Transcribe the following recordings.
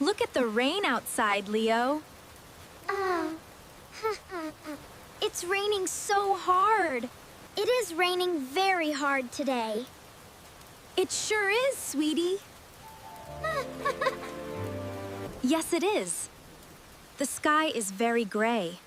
Look at the rain outside, Leo. It's raining so hard. It is raining very hard today. It sure is, sweetie. Yes, it is. The sky is very gray.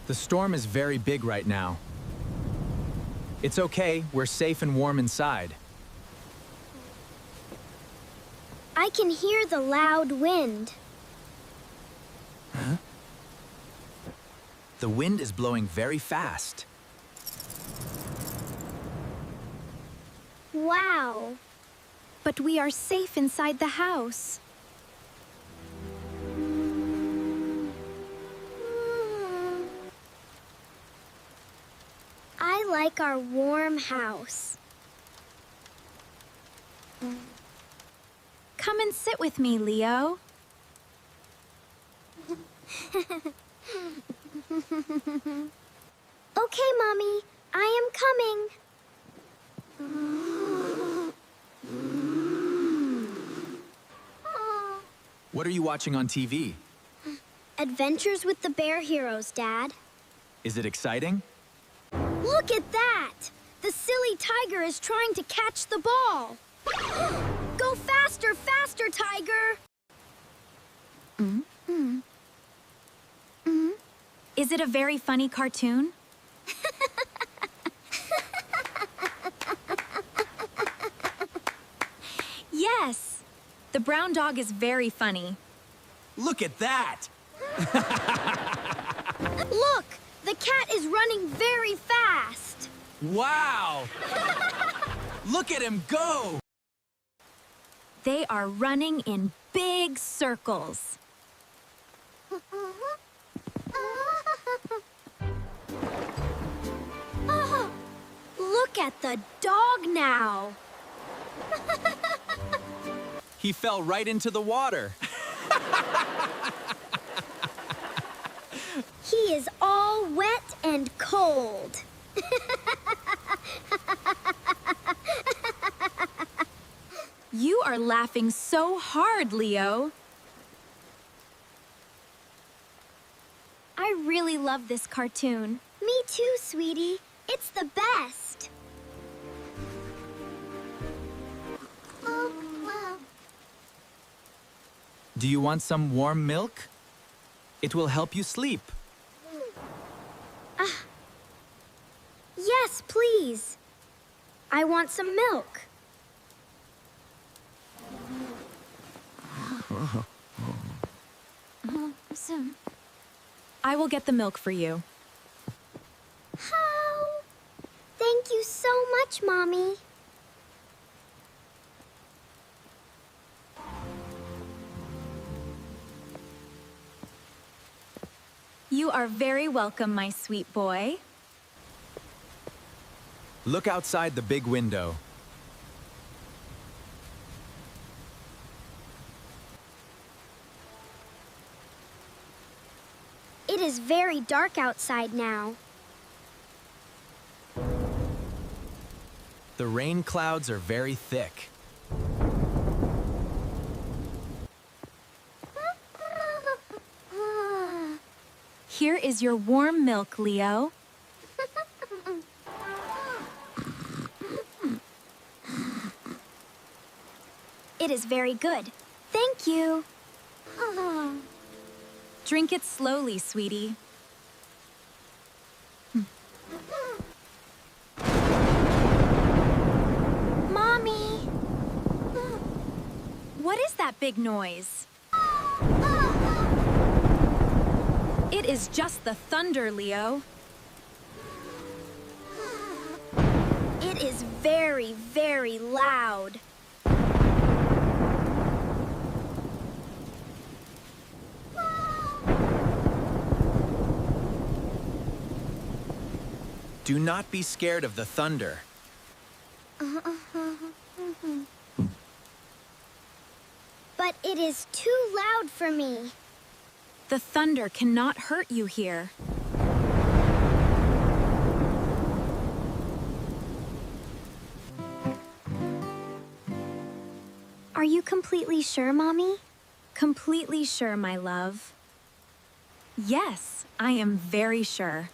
The storm is very big right now. It's okay, we're safe and warm inside. I can hear the loud wind. Huh? The wind is blowing very fast. Wow. But we are safe inside the house. I like our warm house. Come and sit with me, Leo. Okay, Mommy. I am coming. What are you watching on TV? Adventures with the Bear Heroes, Dad. Is it exciting? Look at that! The silly tiger is trying to catch the ball. Go faster, faster, tiger! Is it a very funny cartoon? Yes! The brown dog is very funny. Look at that! Look! The cat is running very fast! Wow! Look at him go! They are running in big circles. Look at the dog now! He fell right into the water. He is all wet and cold. You are laughing so hard, Leo. I really love this cartoon. Me too, sweetie. It's the best. Do you want some warm milk? It will help you sleep. Yes, please. I want some milk. I will get the milk for you. How? Thank you so much, Mommy. You are very welcome, my sweet boy. Look outside the big window. It is very dark outside now. The rain clouds are very thick. Here is your warm milk, Leo. It is very good. Thank you. Drink it slowly, sweetie. Mommy! What is that big noise? It is just the thunder, Leo. It is very, very loud. Do not be scared of the thunder. But it is too loud for me. The thunder cannot hurt you here. Are you completely sure, Mommy? Completely sure, my love. Yes, I am very sure.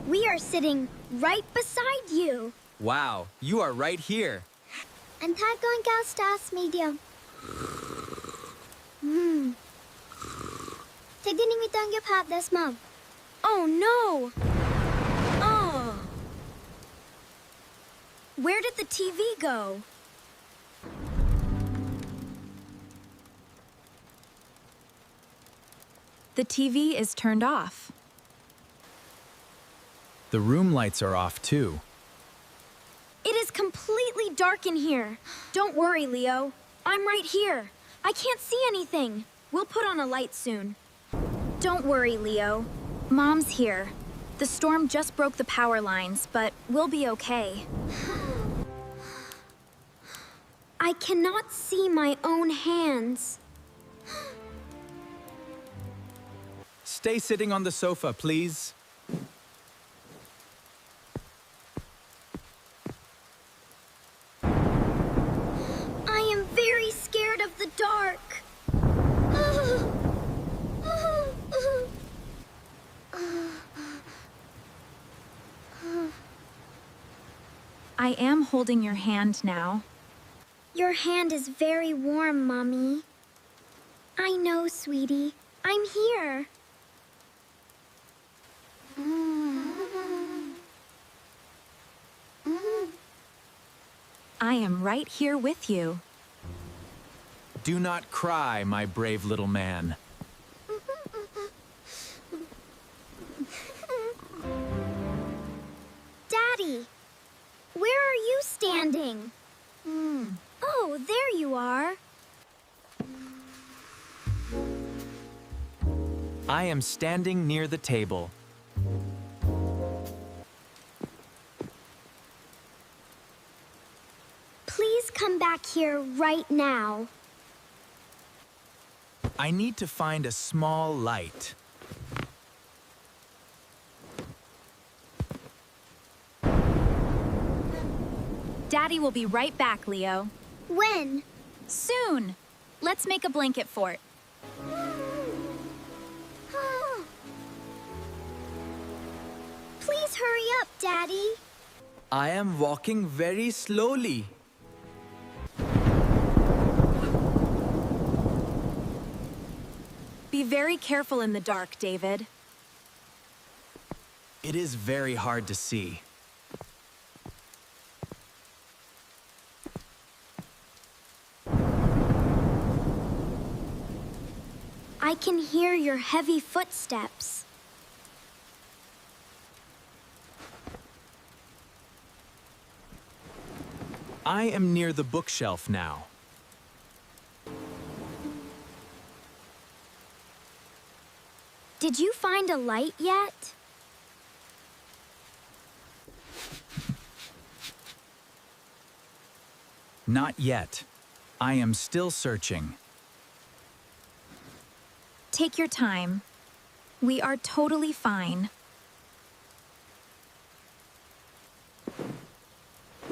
We are sitting right beside you. Wow, you are right here. And going stars medium. Tignan mo ang gapap das mom. Oh no! Oh! Where did the TV go? The TV is turned off. The room lights are off too. It is completely dark in here. Don't worry, Leo. I'm right here. I can't see anything. We'll put on a light soon. Don't worry, Leo. Mom's here. The storm just broke the power lines, but we'll be okay. I cannot see my own hands. Stay sitting on the sofa, please. I am very scared of the dark. I am holding your hand now. Your hand is very warm, Mommy. I know, sweetie. I'm here. I am right here with you. Do not cry, my brave little man. Daddy, where are you standing? Oh, there you are. I am standing near the table. Please come back here right now. I need to find a small light. Daddy will be right back, Leo. When? Soon. Let's make a blanket fort. Please hurry up, Daddy. I am walking very slowly. Be very careful in the dark, David. It is very hard to see. I can hear your heavy footsteps. I am near the bookshelf now. Did you find a light yet? Not yet. I am still searching. Take your time. We are totally fine.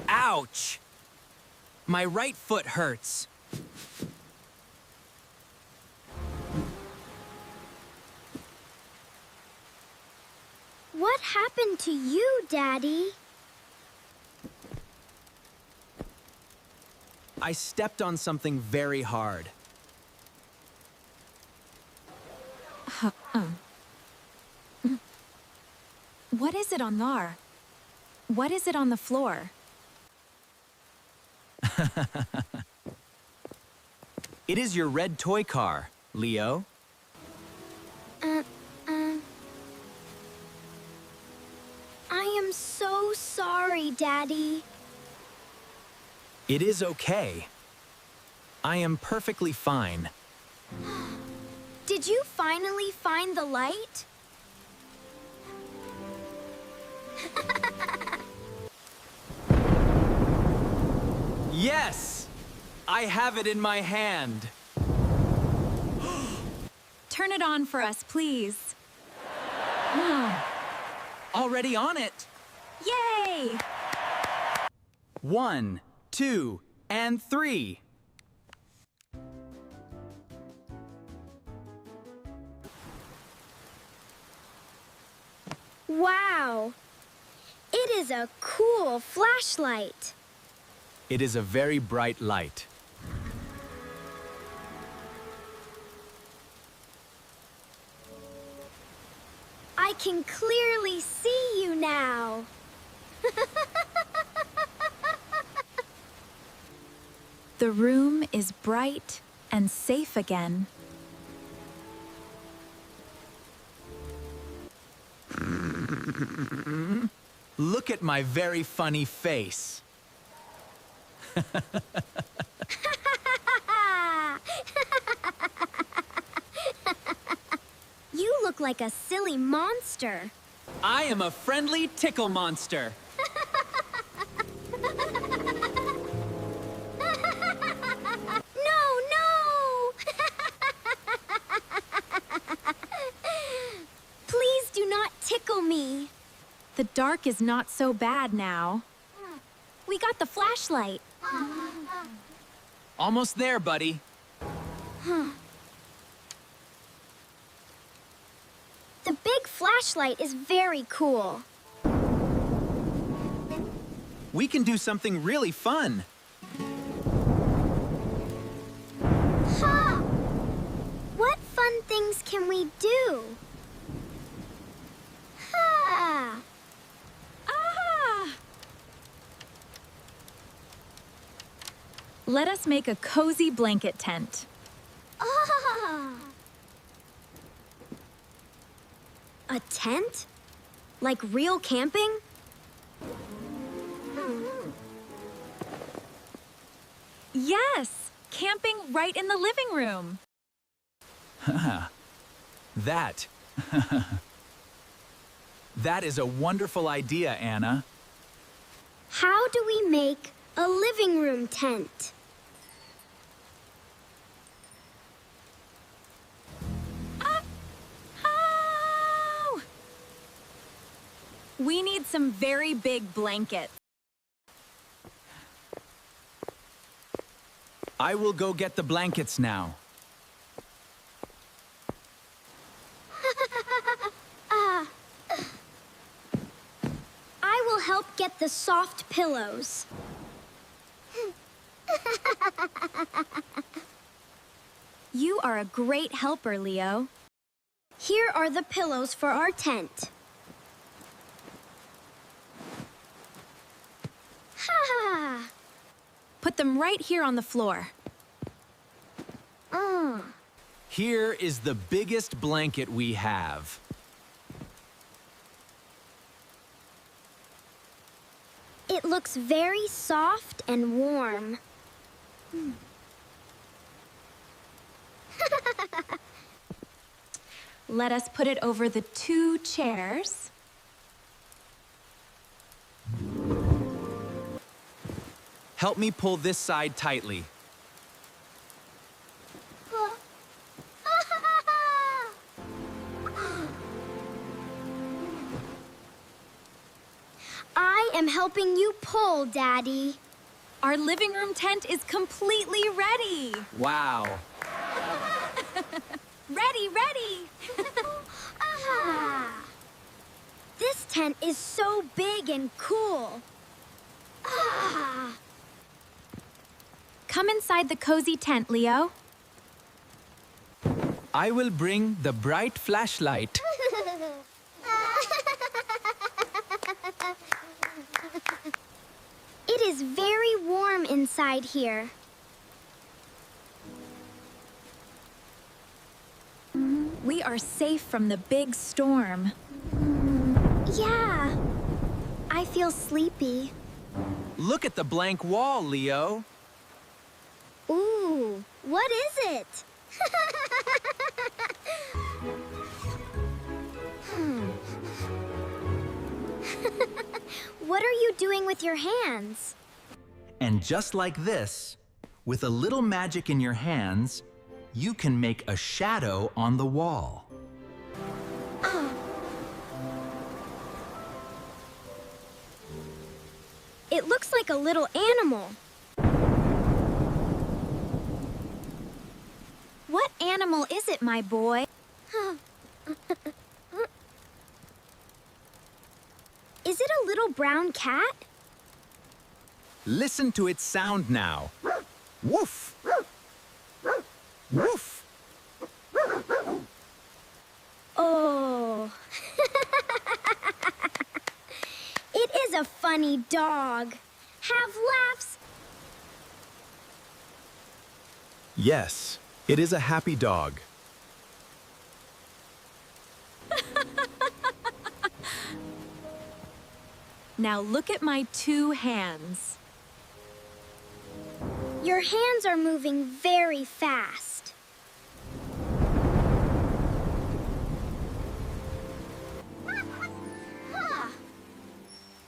Ouch! My right foot hurts. What happened to you, Daddy? I stepped on something very hard. What is it on there? What is it on the floor? It is your red toy car, Leo. I am so sorry, Daddy. It is okay. I am perfectly fine. Did you finally find the light? Yes! I have it in my hand. Turn it on for us, please. Already on it. Yay! 1, 2, and 3. Wow! It is a cool flashlight. It is a very bright light. I can clearly see you now. The room is bright and safe again. Look at my very funny face. You look like a silly monster. I am a friendly tickle monster. No, no! Please do not tickle me. The dark is not so bad now. We got the flashlight. Almost there, buddy. The big flashlight is very cool. We can do something really fun. Huh! What fun things can we do? Ha! Ah! Let us make a cozy blanket tent. Ah! A tent? Like real camping? Yes! Camping right in the living room. That. That is a wonderful idea, Anna. How do we make a living room tent? Oh! We need some very big blankets. I will go get the blankets now. I will help get the soft pillows. You are a great helper, Leo. Here are the pillows for our tent. Ha! Put them right here on the floor. Here is the biggest blanket we have. It looks very soft and warm. Let us put it over the 2 chairs. Help me pull this side tightly. I am helping you pull, Daddy. Our living room tent is completely ready. Wow. Ready, ready. Ah. This tent is so big and cool. Ah. Come inside the cozy tent, Leo. I will bring the bright flashlight. It is very warm inside here. We are safe from the big storm. Yeah. I feel sleepy. Look at the blank wall, Leo. Ooh, what is it? What are you doing with your hands? And just like this, with a little magic in your hands, you can make a shadow on the wall. It looks like a little animal. What animal is it, my boy? Is it a little brown cat? Listen to its sound now. Woof! Woof! Oh. It is a funny dog. Have laughs. Yes, it is a happy dog. Now look at my 2 hands. Your hands are moving very fast.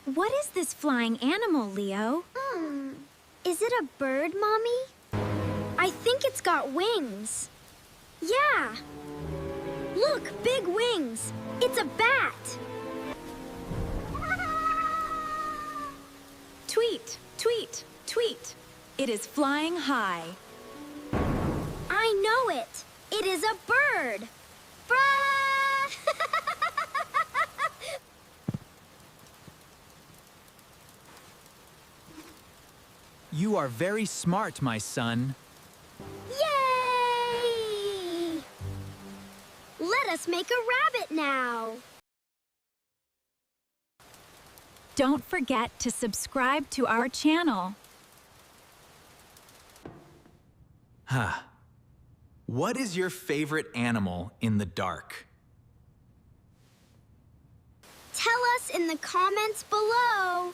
What is this flying animal, Leo? Is it a bird, Mommy? I think it's got wings. Yeah. Look, big wings. It's a bat. Tweet, tweet, tweet. It is flying high. I know it. It is a bird. You are very smart, my son. Yay! Let us make a rabbit now. Don't forget to subscribe to our channel. What is your favorite animal in the dark? Tell us in the comments below.